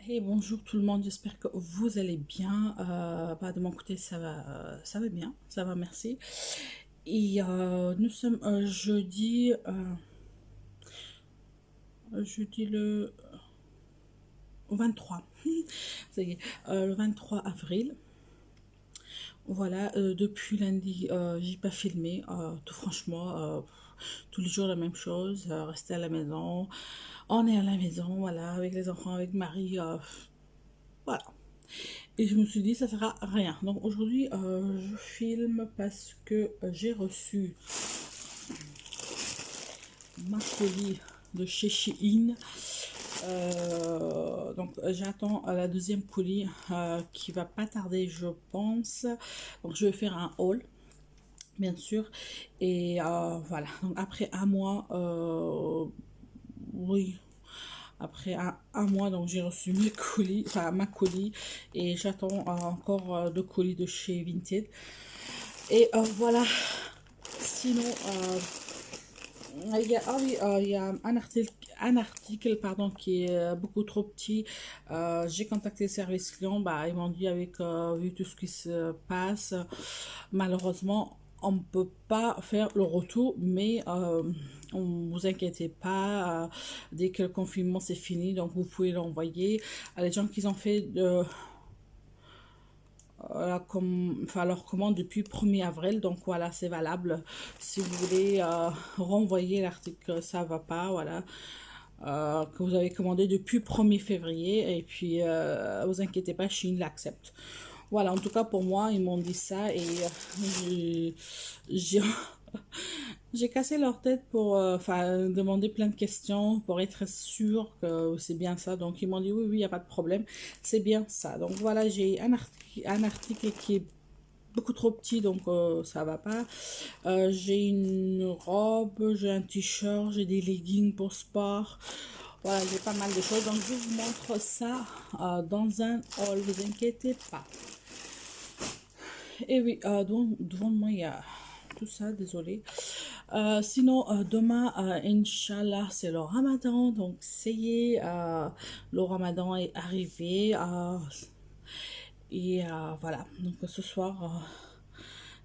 Hey, bonjour tout le monde, j'espère que vous allez bien. De mon côté, ça va bien, ça va, merci. Et nous sommes jeudi le 23, ça y est, le 23 avril. Voilà, depuis lundi, j'ai pas filmé, tout franchement, tous les jours la même chose, rester à la maison. On est à la maison, voilà, avec les enfants, avec Marie, voilà. Et je me suis dit, ça sert à rien. Donc aujourd'hui, je filme parce que j'ai reçu ma colis de chez Shein. J'attends la deuxième colis qui va pas tarder, je pense. Donc je vais faire un haul, bien sûr. Et voilà. Donc après un mois, oui, après un mois, donc j'ai reçu mes colis, enfin ma colis, et j'attends encore deux colis de chez Vinted. Et voilà, sinon, il y a un article pardon, qui est beaucoup trop petit. J'ai contacté le service client, bah, ils m'ont dit avec vu tout ce qui se passe, malheureusement, on ne peut pas faire le retour, mais ne vous inquiétez pas, dès que le confinement c'est fini, donc vous pouvez l'envoyer à les gens qui ont fait leur commande depuis 1er avril. Donc voilà, c'est valable. Si vous voulez renvoyer l'article, ça va pas, voilà. Que vous avez commandé depuis 1er février. Et puis, vous inquiétez pas, Chine l'accepte. Voilà, en tout cas pour moi, ils m'ont dit ça et j'ai j'ai cassé leur tête pour demander plein de questions pour être sûr que c'est bien ça. Donc ils m'ont dit oui, oui, il n'y a pas de problème, c'est bien ça. Donc voilà, j'ai un article qui est beaucoup trop petit, donc ça va pas. J'ai une robe, j'ai un t-shirt, j'ai des leggings pour sport. Voilà, j'ai pas mal de choses. Donc je vous montre ça dans un haul, vous inquiétez pas. Et oui, devant moi, il y a tout ça, désolé. Sinon, demain, Inch'Allah, c'est le Ramadan. Donc, ça y est, le Ramadan est arrivé. Voilà, donc ce soir,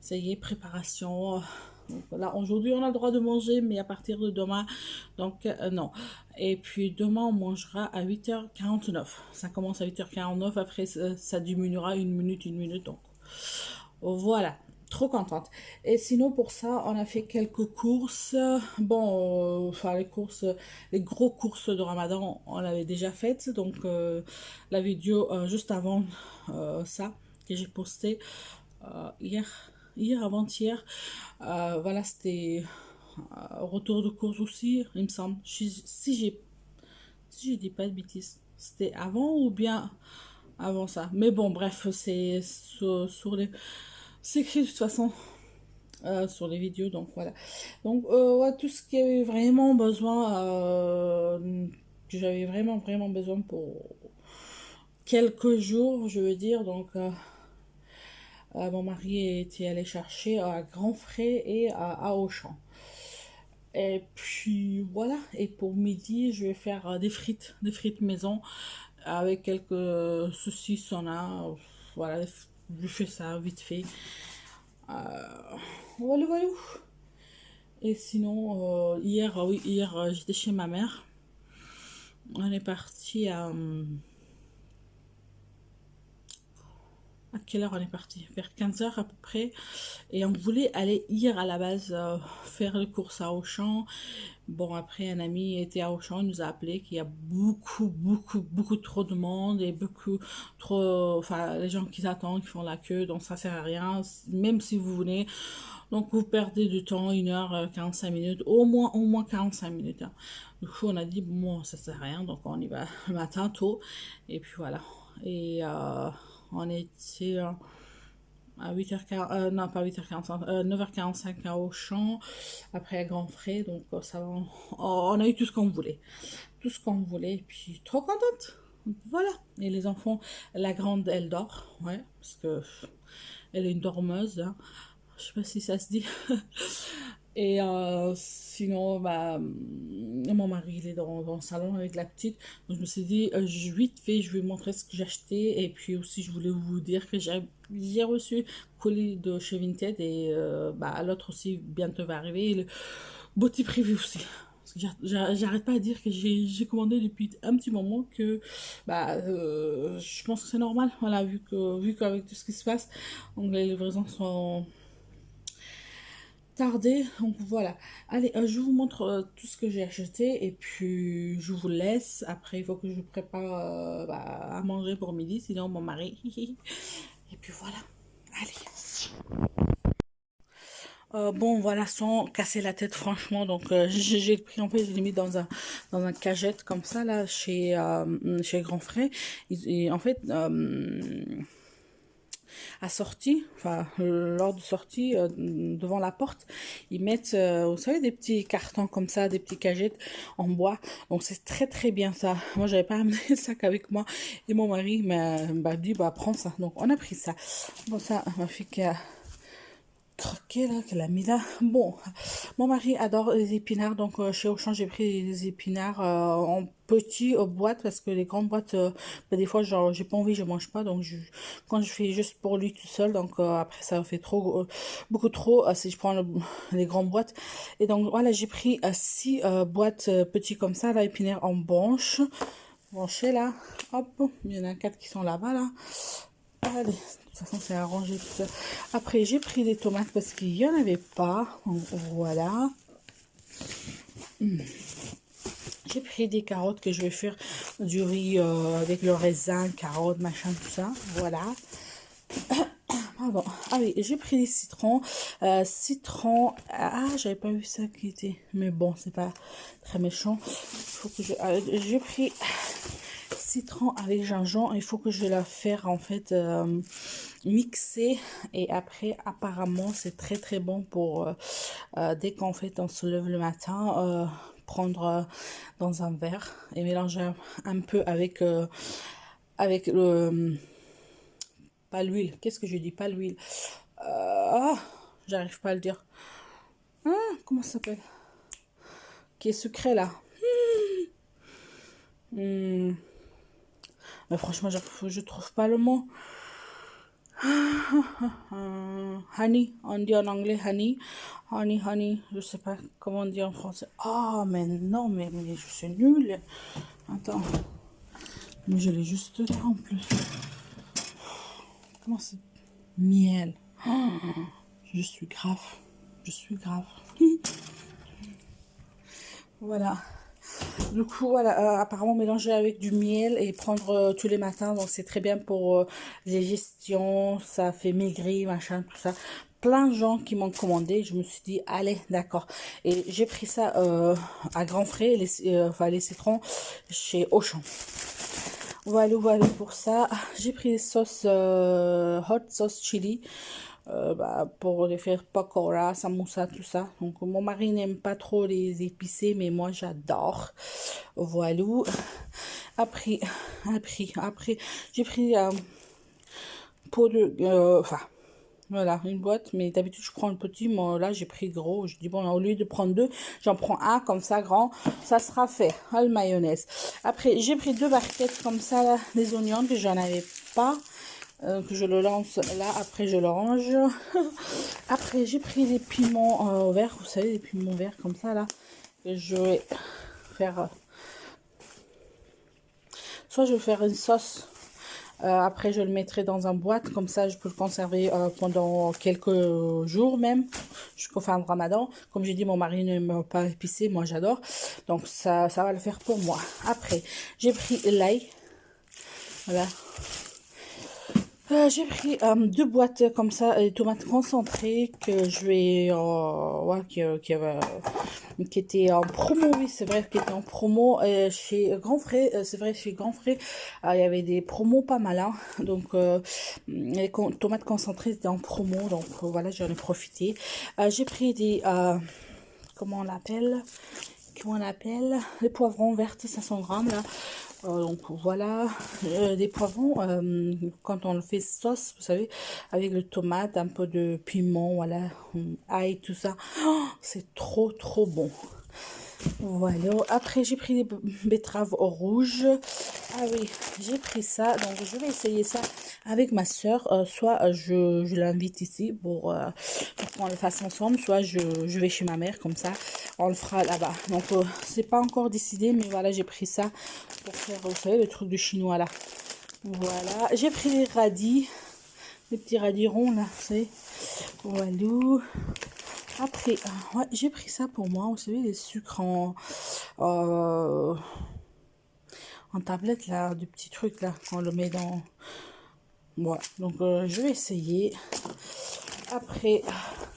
ça y est, préparation. Donc, là, aujourd'hui, on a le droit de manger, mais à partir de demain, donc non. Et puis demain, on mangera à 8h49. Ça commence à 8h49, après ça diminuera une minute. Donc voilà, trop contente. Et sinon, pour ça, on a fait quelques courses. Bon, les courses, les gros courses de Ramadan, on l'avait déjà faites. Donc, la vidéo juste avant ça, que j'ai posté hier avant-hier. Voilà, c'était retour de course aussi, il me semble. Si j'ai dit pas de bêtises, c'était avant ou bien avant ça. Mais bon, bref, c'est sur les c'est écrit de toute façon sur les vidéos, donc voilà. Donc, ouais, tout ce qui avait vraiment besoin, que j'avais vraiment besoin pour quelques jours, je veux dire. Donc, mon mari était allé chercher à Grand Frais et à Auchan. Et puis voilà, et pour midi, je vais faire des frites maison avec quelques saucisses, on a, voilà, je fais ça vite fait. Voilà, voilà. Et sinon, hier j'étais chez ma mère. On est parti à quelle heure on est parti? Vers 15h à peu près. Et on voulait aller hier à la base faire les courses à Auchan. Bon, après, un ami était à Auchan, il nous a appelé qu'il y a beaucoup trop de monde et beaucoup trop. Enfin, les gens qui attendent, qui font la queue, donc ça sert à rien, même si vous venez. Donc, vous perdez du temps, 1h45 minutes, au moins 45 minutes. Hein. Du coup, on a dit, bon, ça sert à rien, donc on y va le matin tôt. Et puis voilà. Et on était à 8h40, non pas 8h45, 9h45 à Auchan, après à Grand Frais, donc ça va, on a eu tout ce qu'on voulait. Tout ce qu'on voulait, et puis trop contente. Voilà. Et les enfants, la grande, elle dort, ouais, parce que elle est une dormeuse, hein. Je sais pas si ça se dit. Et sinon, bah, mon mari, il est dans le salon avec la petite. Donc, je me suis dit, vite fait, je vais montrer ce que j'ai acheté. Et puis aussi, je voulais vous dire que j'ai reçu colis de chez Vinted. Et bah, l'autre aussi, bientôt va arriver. Et le Beauty Privé aussi. Parce que j'arrête pas à dire que j'ai commandé depuis un petit moment que bah, je pense que c'est normal. Voilà, vu qu'avec tout ce qui se passe, donc les livraisons sont tardé. Donc voilà. Allez, je vous montre tout ce que j'ai acheté et puis je vous laisse. Après, il faut que je prépare bah, à manger pour midi, sinon mon mari. Et puis voilà. Allez. Bon, voilà, sans casser la tête, franchement. Donc, j'ai pris, en fait, je l'ai mis dans un cagette comme ça, là, chez Grand Frais. Et en fait, à sortie, enfin lors de sortie, devant la porte, ils mettent, vous savez, des petits cartons comme ça, des petits cagettes en bois. Donc c'est très très bien ça. Moi j'avais pas amené le sac avec moi et mon mari m'a dit bah prends ça. Donc on a pris ça. Bon ça, ma fille qui a croqué là, qu'elle a mis là. Bon, mon mari adore les épinards, donc chez Auchan j'ai pris les épinards en petits boîtes parce que les grandes boîtes, bah, des fois genre j'ai pas envie, je mange pas, donc quand je fais juste pour lui tout seul, donc après ça fait trop beaucoup trop si je prends les grandes boîtes. Et donc voilà, j'ai pris 6 boîtes petits comme ça, là, épinards en branchés là, hop, il y en a 4 qui sont là-bas là. Allez, de toute façon, c'est arrangé tout ça. Après, j'ai pris des tomates parce qu'il n'y en avait pas. Donc, voilà. J'ai pris des carottes que je vais faire du riz avec le raisin, carottes, machin, tout ça. Voilà. Pardon. Ah oui, j'ai pris des citrons. Citron. Ah, j'avais pas vu ça qui était. Mais bon, c'est pas très méchant. Faut que j'ai pris citron avec gingembre. Il faut que je la faire en fait mixer. Et après, apparemment, c'est très très bon pour dès qu'en fait on se lève le matin, prendre dans un verre et mélanger un peu avec le pas l'huile. Qu'est-ce que je dis? Pas l'huile. J'arrive pas à le dire. Ah, comment ça s'appelle? Qui est sucré là. Mais franchement, je trouve pas le mot. Honey, on dit en anglais honey. Honey, je sais pas comment on dit en français. Ah, mais non, mais je suis nulle. Attends. Mais je l'ai juste là en plus. Comment c'est? Miel. Je suis grave. Je suis grave. Voilà. Du coup, voilà, apparemment mélanger avec du miel et prendre tous les matins, donc c'est très bien pour les digestion, ça fait maigrir, machin, tout ça. Plein de gens qui m'ont commandé, je me suis dit, allez, d'accord. Et j'ai pris ça à grands frais, enfin les citrons chez Auchan. Voilà pour ça. J'ai pris des sauces hot sauce chili. Bah, pour les faire pakora, samoussa, tout ça. Donc mon mari n'aime pas trop les épicés, mais moi j'adore. Voilà. Après, j'ai pris pot de, enfin, voilà, une boîte, mais d'habitude je prends le petit, moi là j'ai pris gros. Je dis bon, au lieu de prendre deux, j'en prends un comme ça grand, ça sera fait. Ah, le mayonnaise. Après, j'ai pris 2 barquettes comme ça, là, des oignons que j'en avais pas. Que je le lance là, après je le range. Après j'ai pris des piments verts, vous savez, des piments verts comme ça là, et je vais faire soit je vais faire une sauce, après je le mettrai dans un boîte, comme ça je peux le conserver pendant quelques jours même, jusqu'au fin de Ramadan. Comme j'ai dit, mon mari n'aime pas épicé, moi j'adore, donc ça va le faire pour moi. Après j'ai pris l'ail, voilà. J'ai pris 2 boîtes comme ça, de tomates concentrées que je vais, ouais, qui était en promo, oui, c'est vrai, qui était en promo chez Grand Frais, c'est vrai, chez Grand Frais, il y avait des promos pas mal, hein, donc les tomates concentrées étaient en promo, donc voilà, j'en ai profité. J'ai pris des, comment on l'appelle, les poivrons verts, 500 grammes là. Donc voilà, des poivrons, quand on le fait sauce, vous savez, avec le tomate, un peu de piment, voilà, ail, tout ça, oh, c'est trop trop bon. Voilà, après j'ai pris des betteraves rouges. Ah oui, j'ai pris ça, donc je vais essayer ça avec ma soeur. Soit je l'invite ici pour qu'on le fasse ensemble, soit je vais chez ma mère, comme ça on le fera là-bas. Donc c'est pas encore décidé, mais voilà, j'ai pris ça pour faire, vous savez, le truc du chinois là. Voilà, j'ai pris les radis, les petits radis ronds là, vous savez. Voilà. Après, ouais, j'ai pris ça pour moi, vous savez, les sucres en tablette là, du petit truc là, on le met dans... Voilà, donc je vais essayer. Après,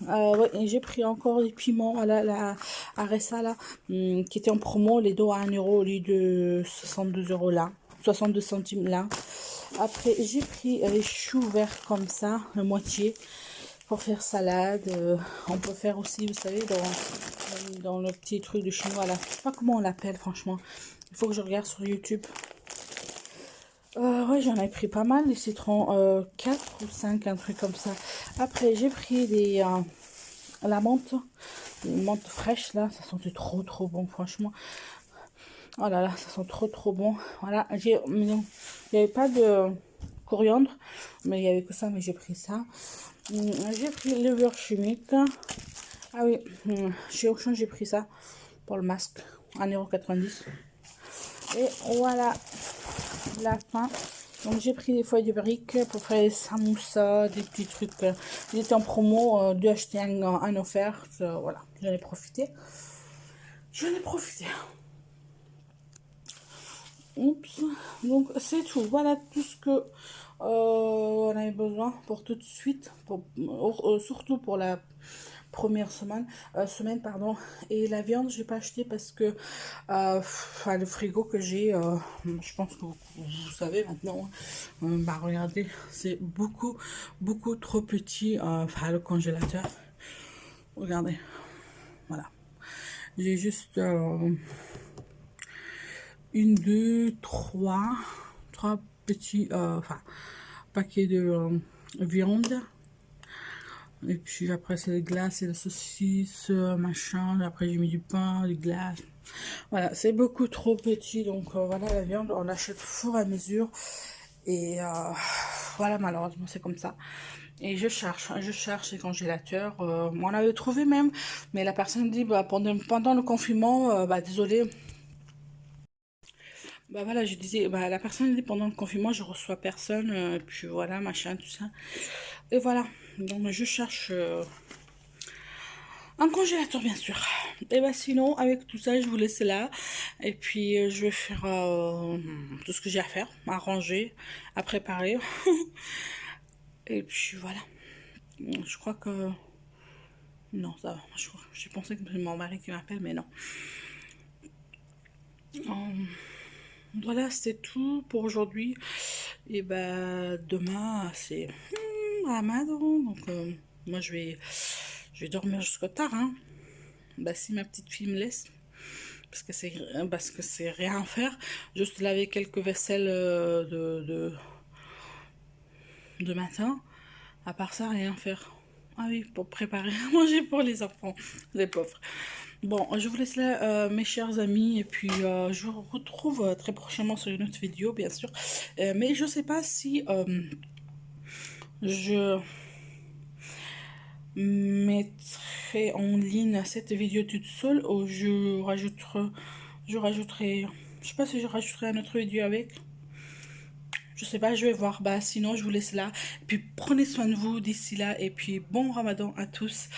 ouais, j'ai pris encore des piments, voilà, la Aressa là, qui était en promo, les dos à 1 euro au lieu de 62 euros là, 62 centimes là. Après, j'ai pris les choux verts comme ça, la moitié, pour faire salade. On peut faire aussi, vous savez, dans le petit truc de chinois là. Je sais pas comment on l'appelle, franchement. Il faut que je regarde sur YouTube. Ouais, j'en ai pris pas mal, les citrons, 4 ou 5, un truc comme ça. Après, j'ai pris la menthe, les menthes fraîches là, ça sentait trop trop bon, franchement. Oh là là, ça sent trop trop bon. Voilà, il n'y avait pas de coriandre, mais il y avait que ça, mais j'ai pris ça. J'ai pris le beurre chimique. Ah oui, chez Auchan, j'ai pris ça pour le masque, 1,90 €. Et voilà la fin. Donc j'ai pris des feuilles de briques pour faire des samoussas, des petits trucs. Ils étaient en promo, 2 achetés, un offert. Voilà, j'en ai profité. J'en ai profité. Oups. Donc c'est tout. Voilà tout ce que on avait besoin pour tout de suite, surtout pour la première semaine pardon. Et la viande j'ai pas acheté parce que le frigo que j'ai, je pense que vous savez maintenant, bah regardez, c'est beaucoup trop petit, le congélateur, regardez, voilà, j'ai juste une, deux, trois petits paquets de viande. Et puis après c'est les glaces et les saucisses, machin. Après j'ai mis du pain, des glaces. Voilà, c'est beaucoup trop petit. Donc voilà, la viande on l'achète au fur et à mesure. Et voilà, malheureusement c'est comme ça. Et je cherche les congélateurs. On avait trouvé même, mais la personne dit bah, pendant le confinement, bah désolé. Bah voilà, je disais, bah la personne dit pendant le confinement, je reçois personne, puis voilà, machin, tout ça. Et voilà, donc je cherche un congélateur, bien sûr. Et bah sinon, avec tout ça, je vous laisse là. Et puis, je vais faire tout ce que j'ai à faire, à ranger, à préparer. Et puis voilà. Je crois que... Non, ça va. J'ai pensé que c'est mon mari qui m'appelle, mais non. Voilà, c'est tout pour aujourd'hui. Et bah demain, c'est Ramadan. Donc moi, je vais dormir jusqu'au tard. Hein. Bah si ma petite fille me laisse. Parce que c'est rien à faire. Juste laver quelques vaisselles de matin. À part ça, rien faire. Ah oui, pour préparer à manger pour les enfants, les pauvres. Bon, je vous laisse là, mes chers amis, et puis je vous retrouve très prochainement sur une autre vidéo, bien sûr. Mais je sais pas si je mettrai en ligne cette vidéo toute seule ou je rajouterai, je sais pas si je rajouterai une autre vidéo avec. Je sais pas, je vais voir. Bah sinon, je vous laisse là. Et puis prenez soin de vous d'ici là. Et puis bon Ramadan à tous.